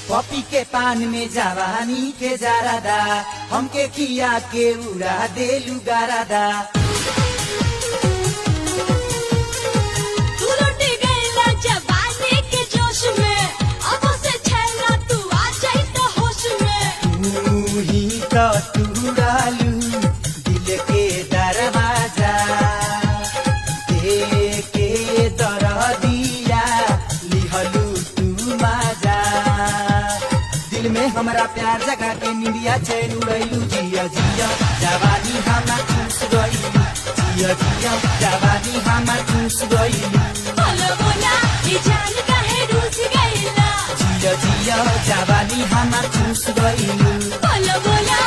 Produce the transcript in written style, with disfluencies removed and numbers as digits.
पपी के पान में जवानी के जारादा हमके खिया के उड़ा देलू गारादा। तू लुट गईला जवानी के जोश में, अब से छैला तू आ जाई तो होश में। तू ही तो तुड़ालू दिल के दरवाजा, दे के दरदिया लिहलू तू माजा। दिल में हमरा प्यार जगा के निंदिया चैन उड़ैलू। जिया जिया जवानी हमार चूस गइलू, जिया जिया जवानी हमार चूस गइलू। बोलो बोला ये जान काहे रूठ गईला, जिया जिया जवानी हमार चूस गइलू। बोलो बोला